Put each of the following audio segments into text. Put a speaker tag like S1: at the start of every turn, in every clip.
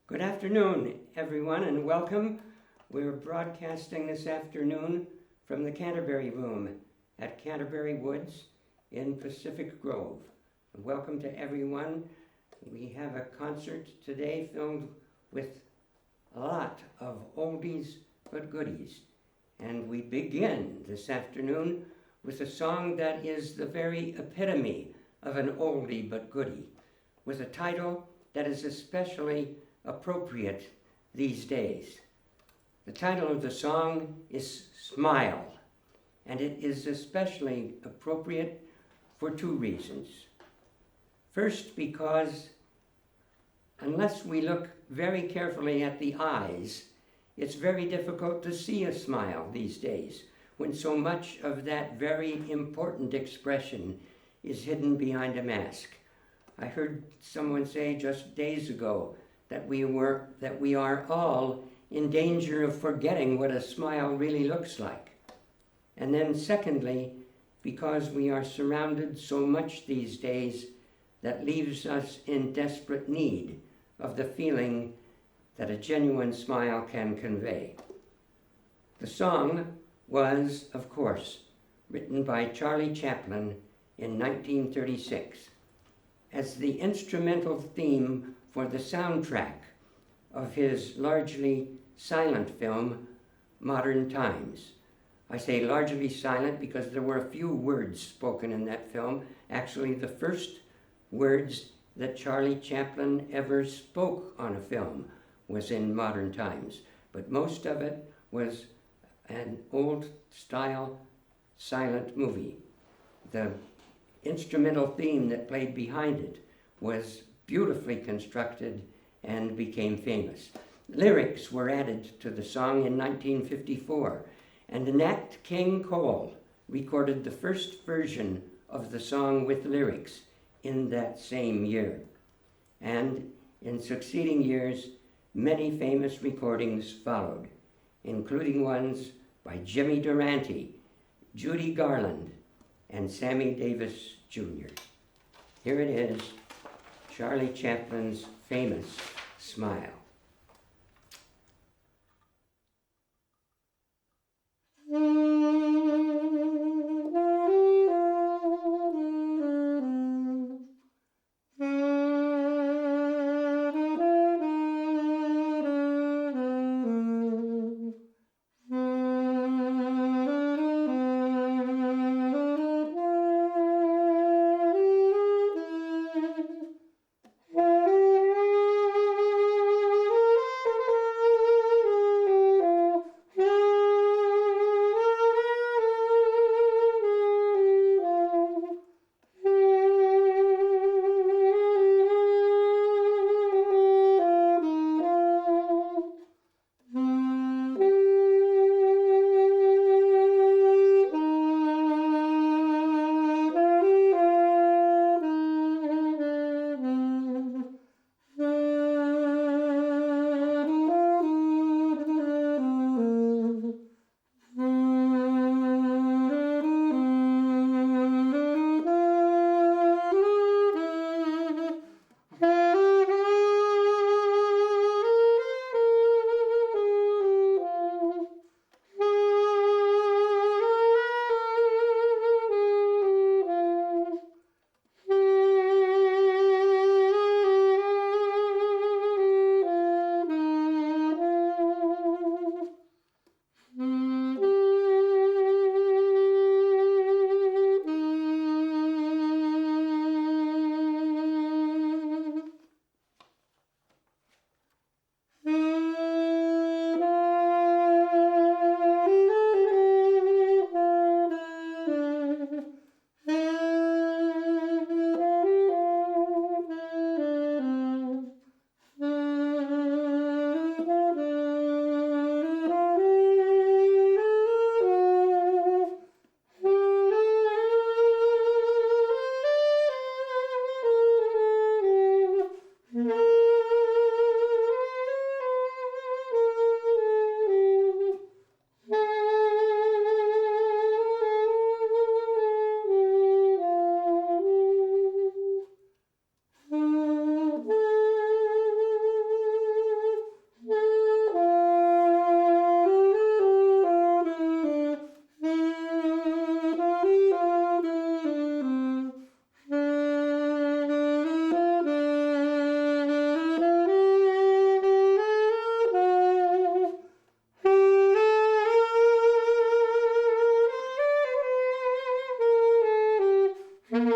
S1: Good afternoon, everyone, and welcome. We're broadcasting this afternoon from the Canterbury Room at Canterbury Woods in Pacific Grove. And welcome to everyone. We have a concert today filled with a lot of oldies but goodies. And we begin this afternoon with a song that is the very epitome of an oldie but goodie, with a title that is especially appropriate these days. The title of the song is Smile, and it is especially appropriate for two reasons. First, because unless we look very carefully at the eyes, it's very difficult to see a smile these days, when so much of that very important expression is hidden behind a mask. I heard someone say just days ago that we are all in danger of forgetting what a smile really looks like. And then secondly, because we are surrounded so much these days that leaves us in desperate need of the feeling that a genuine smile can convey. The song was, of course, written by Charlie Chaplin in 1936 as the instrumental theme for the soundtrack of his largely silent film, Modern Times. I say largely silent because there were a few words spoken in that film. Actually, the first words that Charlie Chaplin ever spoke on a film was in Modern Times, but most of it was an old-style silent movie. The instrumental theme that played behind it was beautifully constructed and became famous. Lyrics were added to the song in 1954, and Nat King Cole recorded the first version of the song with lyrics in that same year. And in succeeding years, many famous recordings followed, including ones by Jimmy Durante, Judy Garland, and Sammy Davis Jr. Here it is, Charlie Chaplin's famous Smile. Thank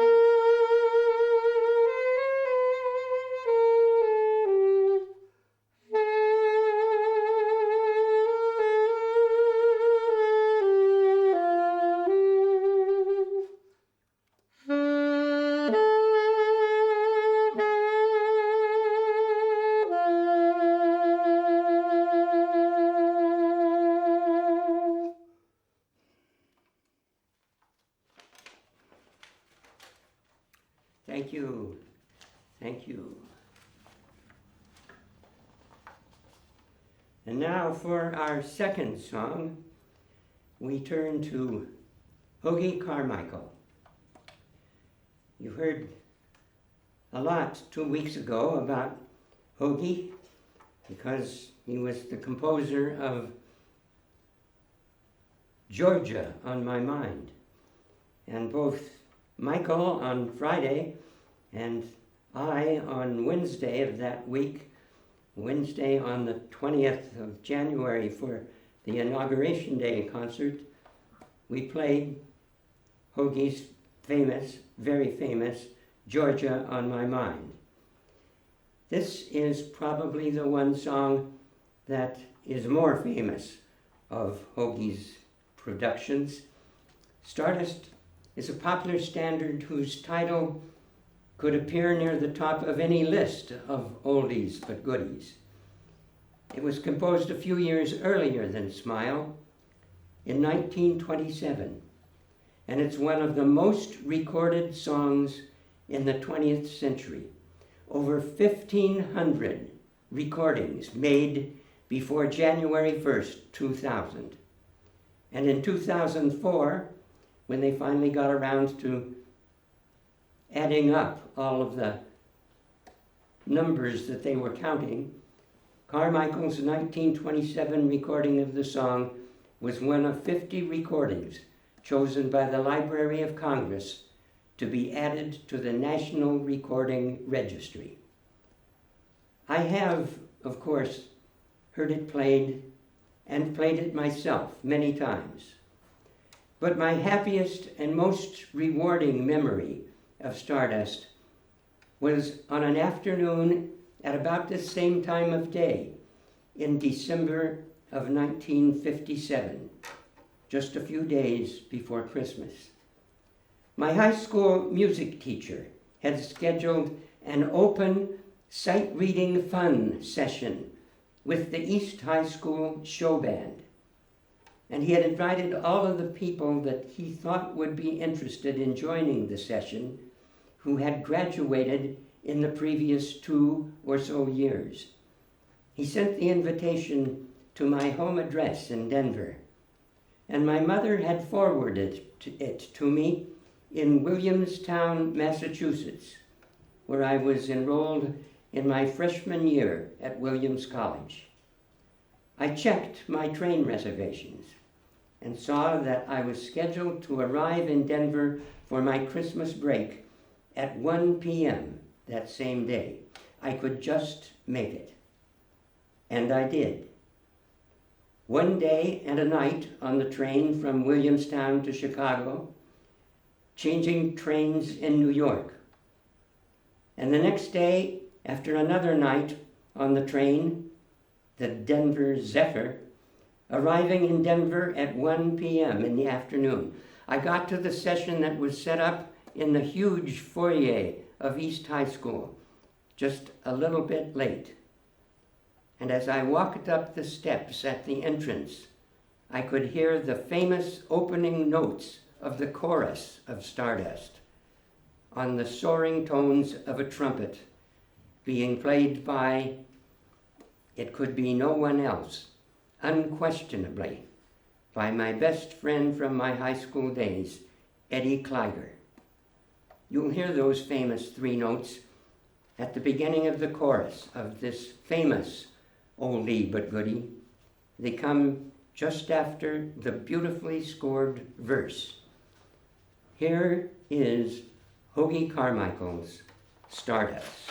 S1: you. Thank you. And now for our second song, we turn to Hoagie Carmichael. You heard a lot 2 weeks ago about Hoagie because he was the composer of Georgia on My Mind. And both Michael on Friday and I on Wednesday of that week, Wednesday on the 20th of January for the Inauguration Day concert, we played Hoagie's famous, very famous, Georgia on My Mind. This is probably the one song that is more famous of Hoagie's productions. Stardust is a popular standard whose title could appear near the top of any list of oldies but goodies. It was composed a few years earlier than Smile, in 1927, and it's one of the most recorded songs in the 20th century. Over 1,500 recordings made before January 1st, 2000. And in 2004, when they finally got around to adding up all of the numbers that they were counting, Carmichael's 1927 recording of the song was one of 50 recordings chosen by the Library of Congress to be added to the National Recording Registry. I have, of course, heard it played and played it myself many times. But my happiest and most rewarding memory of Stardust was on an afternoon at about the same time of day in December of 1957, just a few days before Christmas. My high school music teacher had scheduled an open sight reading fun session with the East High School show band. And he had invited all of the people that he thought would be interested in joining the session who had graduated in the previous 2 or so years. He sent the invitation to my home address in Denver, and my mother had forwarded it to me in Williamstown, Massachusetts, where I was enrolled in my freshman year at Williams College. I checked my train reservations and saw that I was scheduled to arrive in Denver for my Christmas break at 1 p.m. that same day. I could just make it. And I did. One day and a night on the train from Williamstown to Chicago, changing trains in New York. And the next day, after another night on the train, the Denver Zephyr, arriving in Denver at 1 p.m. in the afternoon. I got to the session that was set up in the huge foyer of East High School, just a little bit late. And as I walked up the steps at the entrance, I could hear the famous opening notes of the chorus of Stardust on the soaring tones of a trumpet being played by, it could be no one else, unquestionably, by my best friend from my high school days, Eddie Kleiger. You'll hear those famous 3 notes at the beginning of the chorus of this famous oldie but goodie. They come just after the beautifully scored verse. Here is Hoagie Carmichael's Stardust.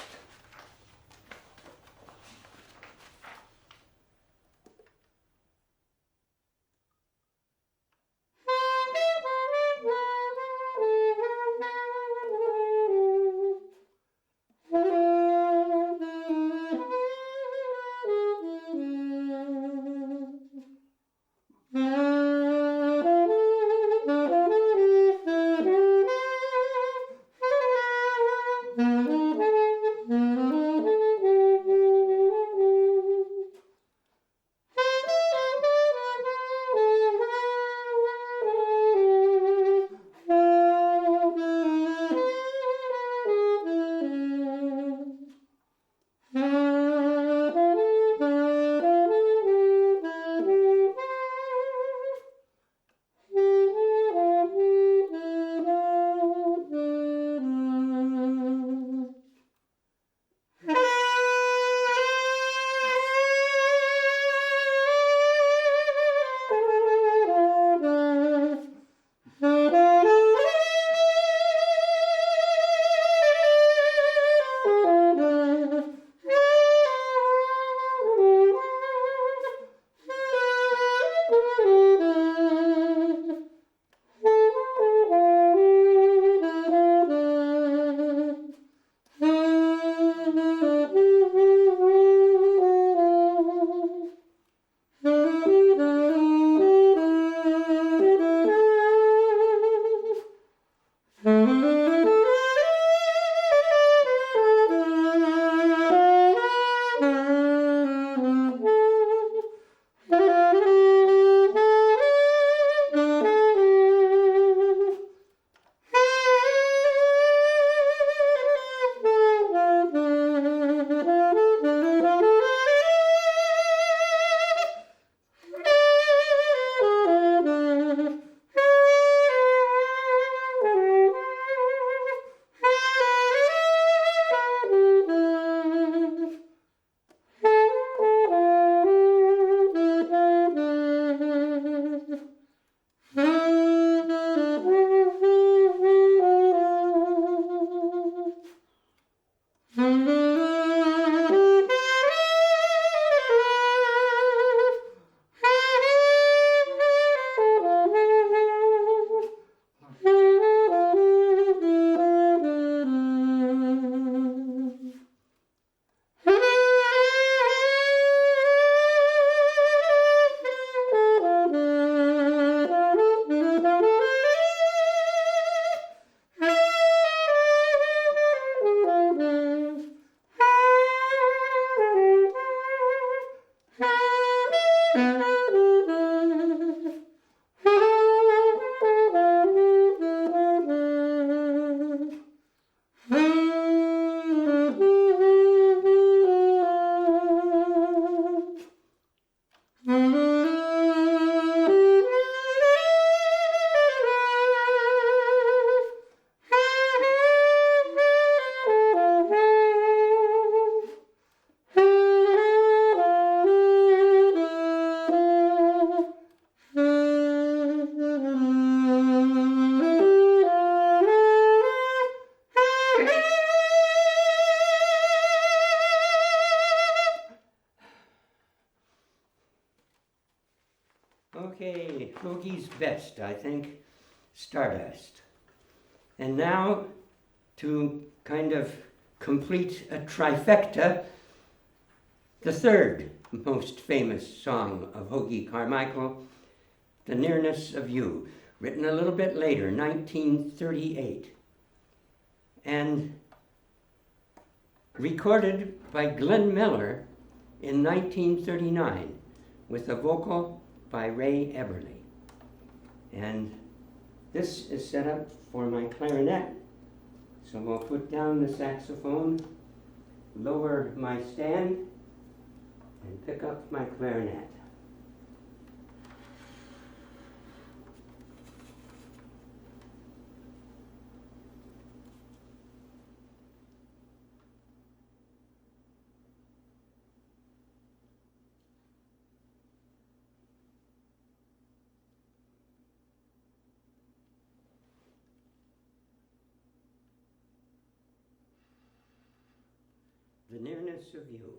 S1: best, I think, Stardust. And now, to kind of complete a trifecta, the third most famous song of Hoagy Carmichael, The Nearness of You, written a little bit later, 1938, and recorded by Glenn Miller in 1939 with a vocal by Ray Eberly. And this is set up for my clarinet. So I'll put down the saxophone, lower my stand, and pick up my clarinet. The Nearness of You.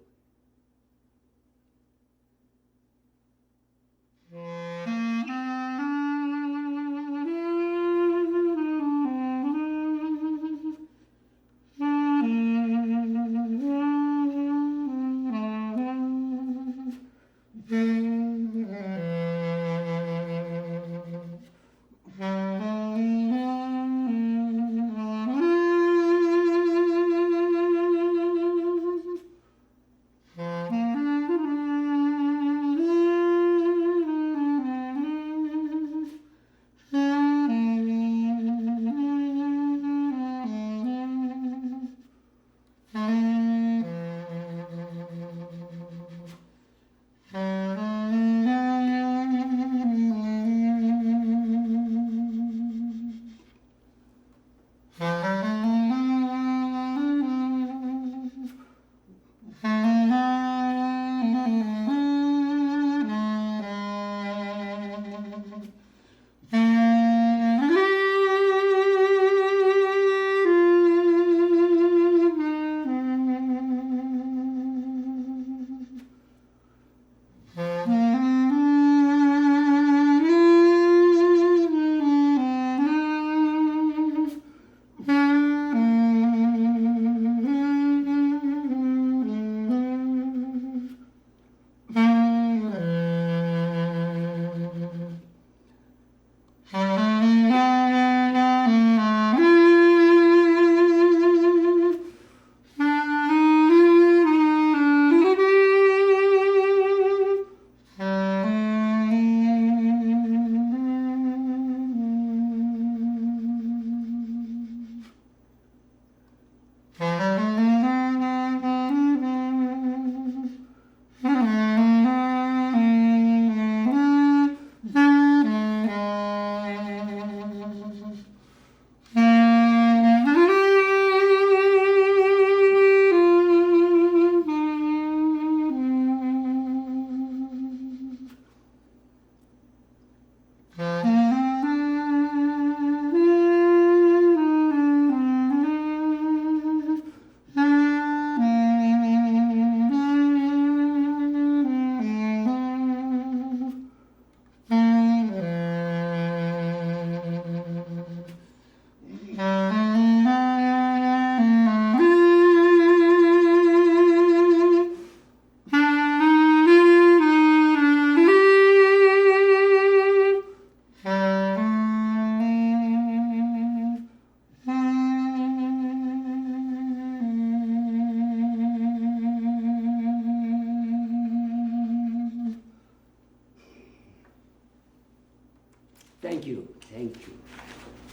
S1: Thank you,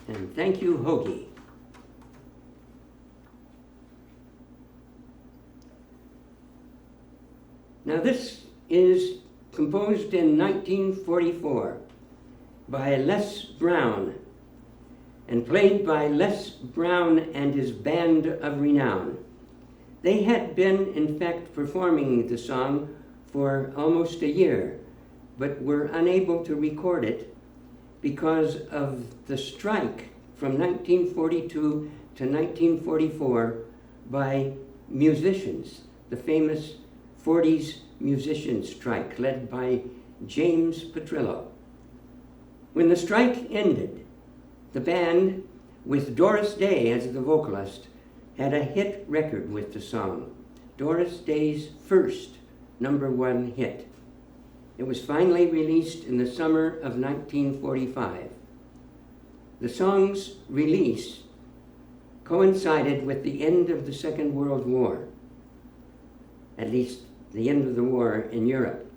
S1: and thank you, Hoagy. Now this is composed in 1944 by Les Brown and played by Les Brown and his band of renown. They had been, in fact, performing the song for almost a year, but were unable to record it because of the strike from 1942 to 1944 by musicians, the famous 40s musician strike led by James Petrillo. When the strike ended, the band, with Doris Day as the vocalist, had a hit record with the song, Doris Day's first #1 hit. It was finally released in the summer of 1945. The song's release coincided with the end of the Second World War, at least the end of the war in Europe,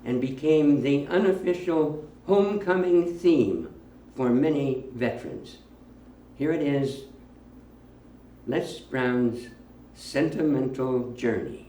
S1: and became the unofficial homecoming theme for many veterans. Here it is, Les Brown's Sentimental Journey.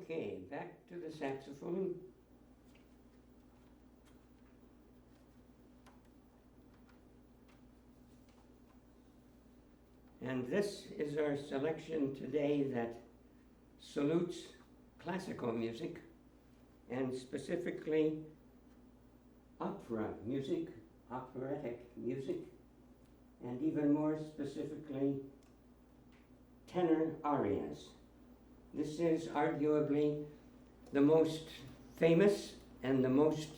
S1: Okay, back to the saxophone. And this is our selection today that salutes classical music, and specifically opera music, operatic music, and even more specifically, tenor arias. This is arguably the most famous and the most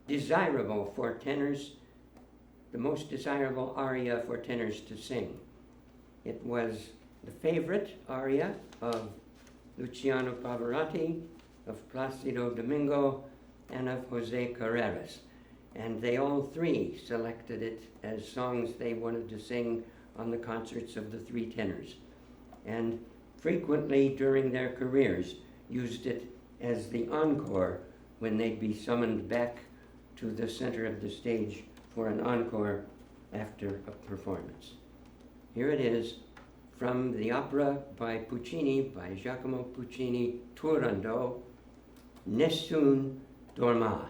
S1: desirable for tenors, the most desirable aria for tenors to sing. It was the favorite aria of Luciano Pavarotti, of Placido Domingo, and of Jose Carreras. And they all three selected it as songs they wanted to sing on the concerts of the three tenors. And frequently during their careers used it as the encore when they'd be summoned back to the center of the stage for an encore after a performance. Here it is from the opera by Puccini, by Giacomo Puccini, Turandot, Nessun Dorma.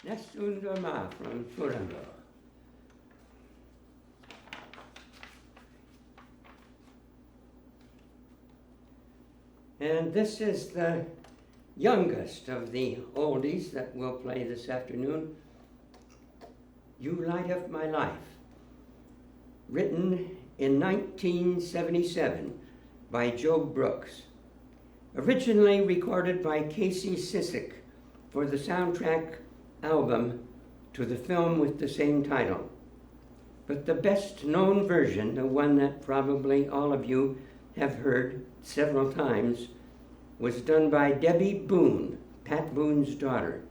S1: Nessun from Turandot. And this is the youngest of the oldies that we'll play this afternoon, You Light Up My Life, written in 1977 by Joe Brooks, originally recorded by Casey Sissick for the soundtrack album to the film with the same title. But the best known version, the one that probably all of you have heard several times, was done by Debbie Boone, Pat Boone's daughter,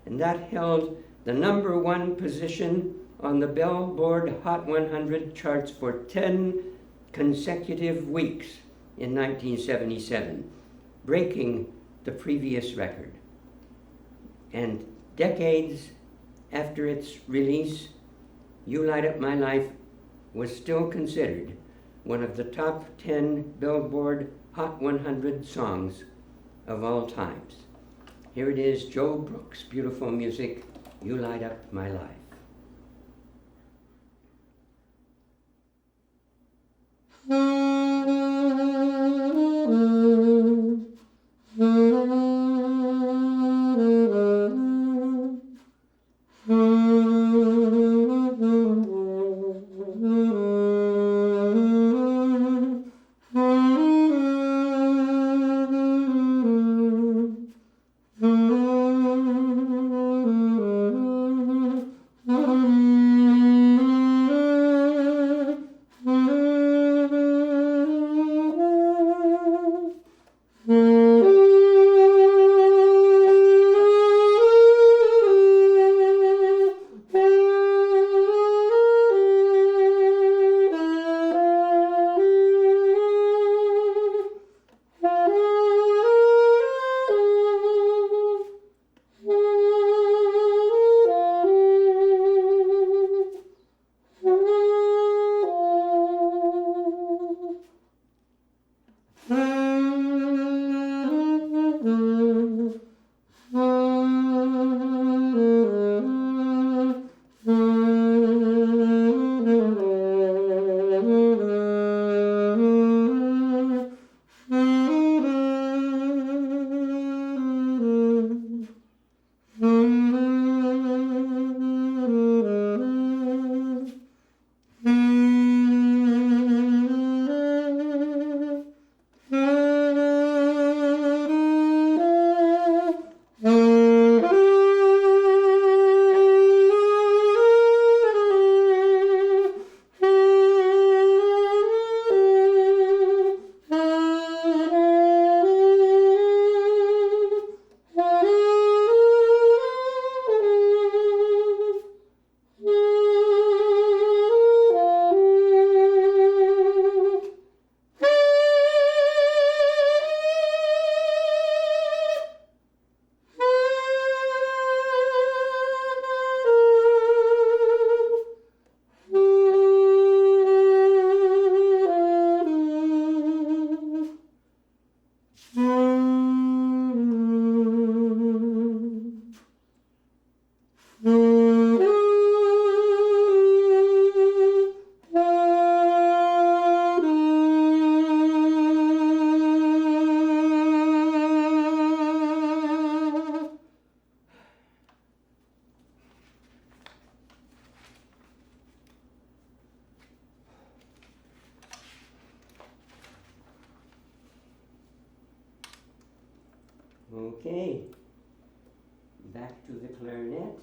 S1: and that held the #1 position on the Billboard Hot 100 charts for 10 consecutive weeks in 1977, breaking the previous record. And decades after its release, You Light Up My Life was still considered one of the top 10 Billboard Hot 100 songs of all times. Here it is, Joe Brooks' beautiful music, You Light Up My Life. Okay, back to the clarinet.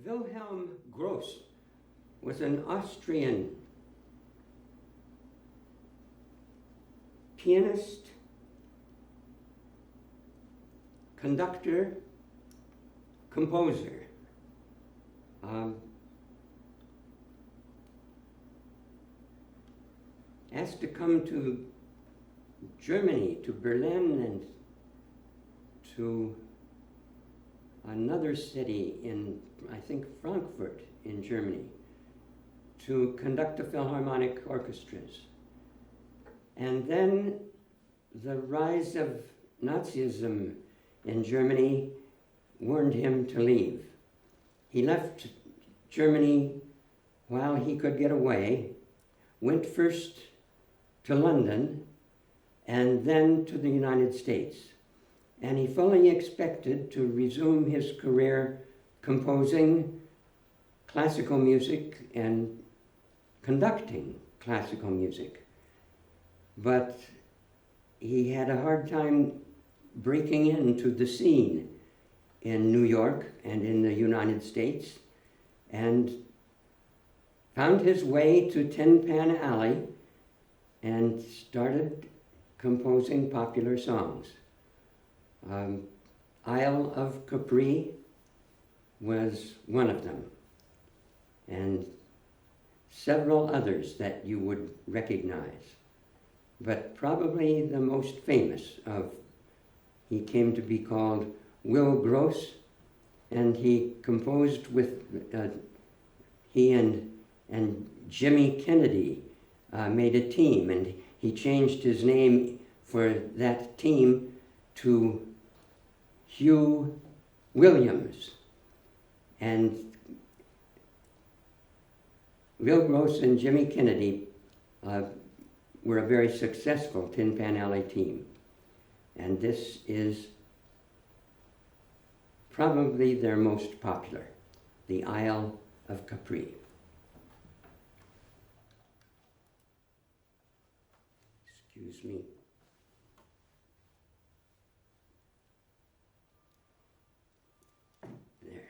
S1: Wilhelm Gross was an Austrian pianist, conductor, composer. Asked to come to Germany, to Berlin, and to another city in, I think, Frankfurt in Germany, to conduct the Philharmonic orchestras. And then the rise of Nazism in Germany warned him to leave. He left Germany while he could get away, went first to London and then to the United States. And he fully expected to resume his career composing classical music and conducting classical music. But he had a hard time breaking into the scene in New York and in the United States, and found his way to Tin Pan Alley and started composing popular songs. Isle of Capri was one of them, and several others that you would recognize. But probably the most famous of, he came to be called Will Gross, and he composed with, he and Jimmy Kennedy made a team, and he changed his name for that team to Hugh Williams. And Will Gross and Jimmy Kennedy were a very successful Tin Pan Alley team. And this is probably their most popular, the Isle of Capri. Excuse me. There.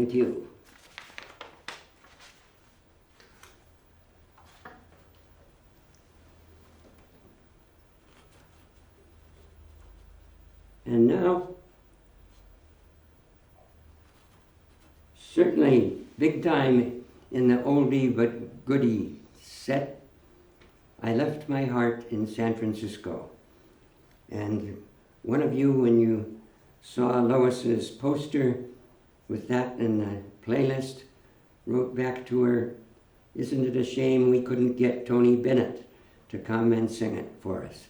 S1: with you. And now, certainly big time in the oldie but goodie set, I Left My Heart in San Francisco. And one of you, when you saw Lois's poster with that in the playlist, wrote back to her, "Isn't it a shame we couldn't get Tony Bennett to come and sing it for us?"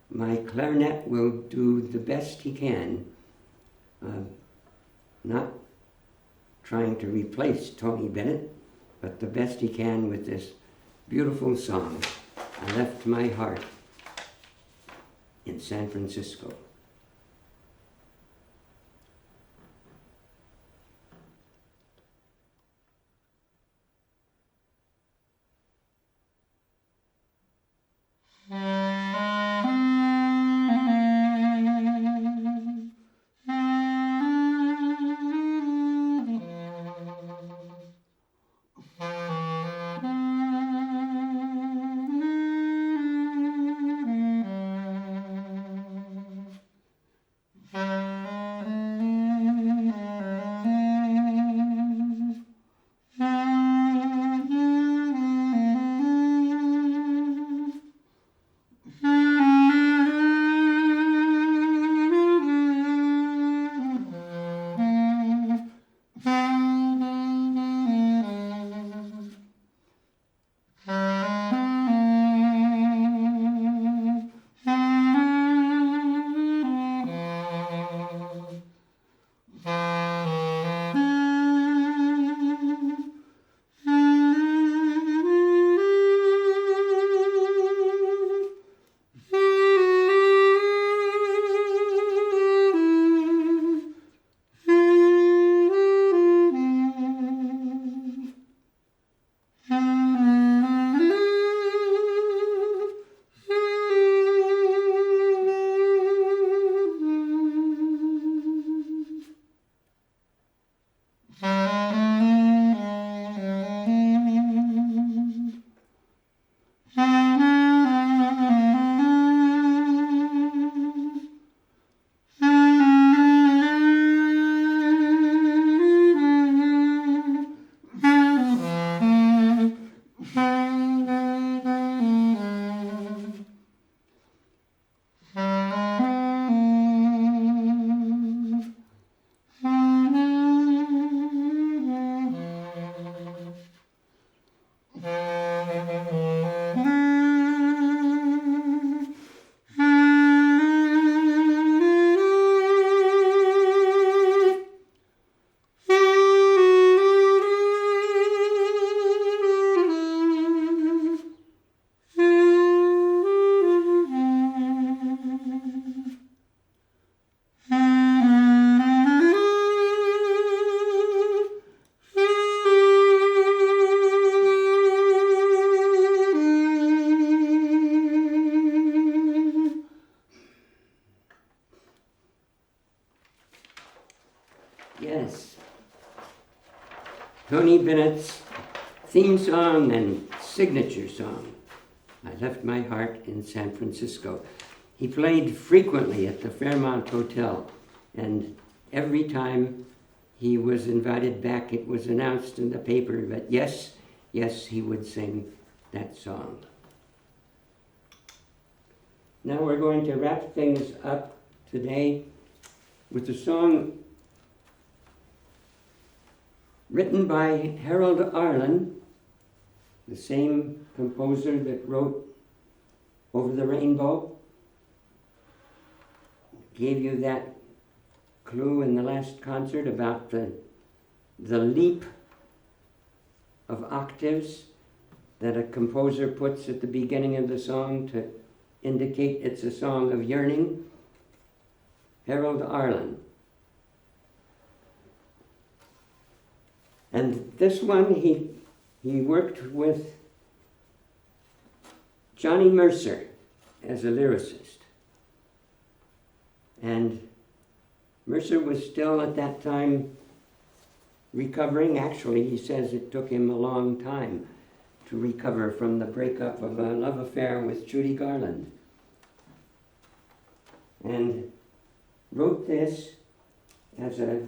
S1: My clarinet will do the best he can, not trying to replace Tony Bennett, but the best he can with this beautiful song, I Left My Heart in San Francisco. Yes. Tony Bennett's theme song and signature song, I Left My Heart in San Francisco. He played frequently at the Fairmont Hotel, and every time he was invited back, it was announced in the paper that yes, he would sing that song. Now we're going to wrap things up today with a song written by Harold Arlen, the same composer that wrote Over the Rainbow. Gave you that clue in the last concert about the leap of octaves that a composer puts at the beginning of the song to indicate it's a song of yearning. Harold Arlen. And this one, he worked with Johnny Mercer as a lyricist. And Mercer was still at that time recovering. Actually, he says it took him a long time to recover from the breakup of a love affair with Judy Garland. And wrote this as a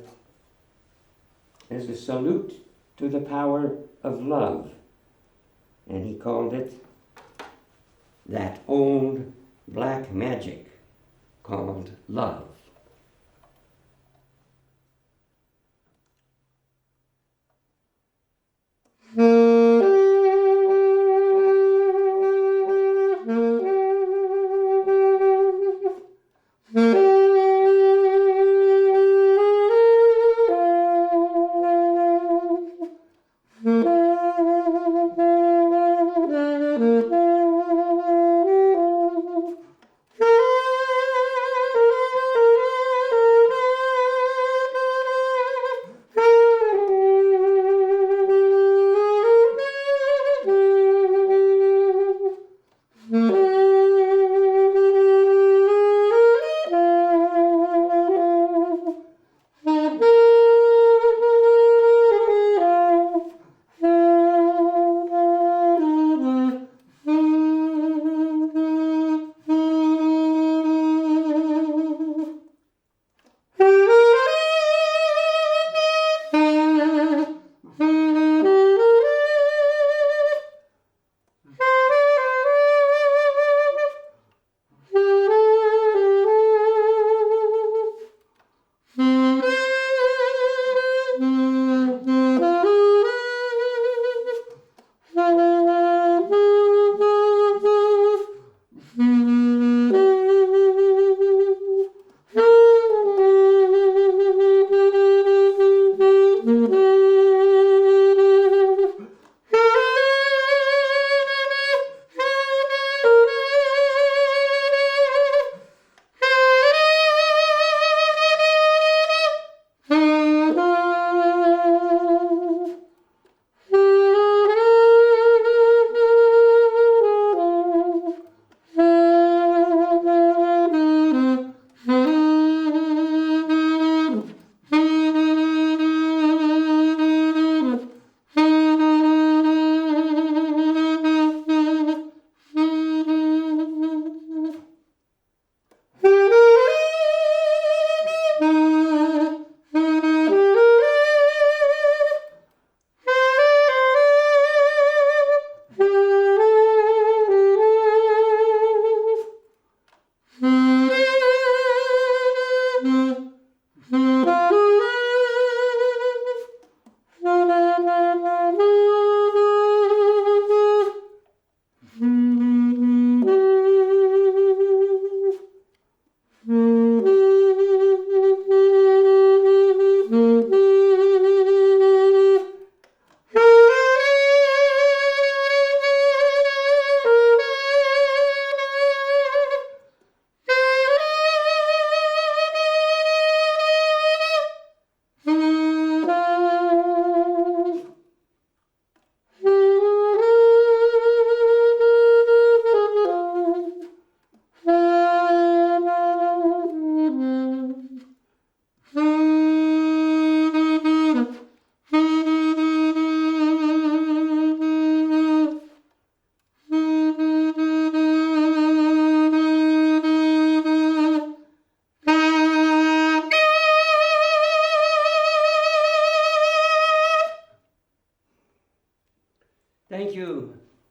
S1: salute to the power of love. And he called it that old black magic called love.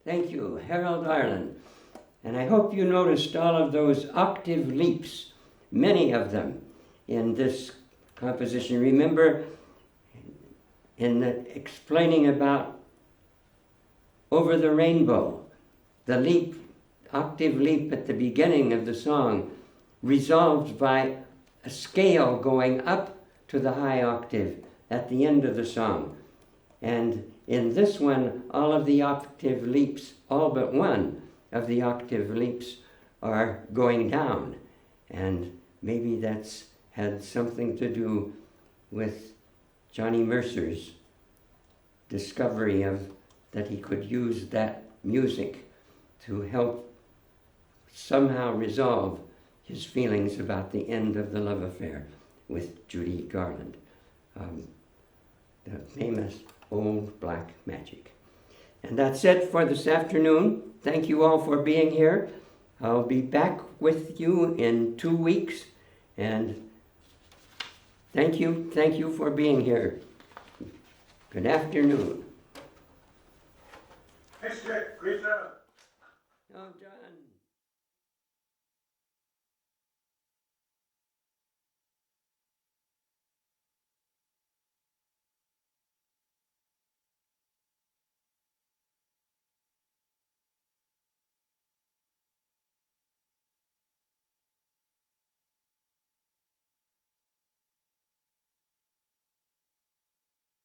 S1: Thank you, Harold Ireland. And I hope you noticed all of those octave leaps, many of them, in this composition. Remember, in explaining about Over the Rainbow, the leap, octave leap at the beginning of the song, resolved by a scale going up to the high octave at the end of the song. And in this one, all of the octave leaps, all but one of the octave leaps, are going down. And maybe that's had something to do with Johnny Mercer's discovery of that he could use that music to help somehow resolve his feelings about the end of the love affair with Judy Garland. the famous old black magic. And that's it for this afternoon. Thank you all for being here. I'll be back with you in 2 weeks, and thank you for being here. Good afternoon.
S2: Thanks, Jack. Great job.
S1: Oh, John.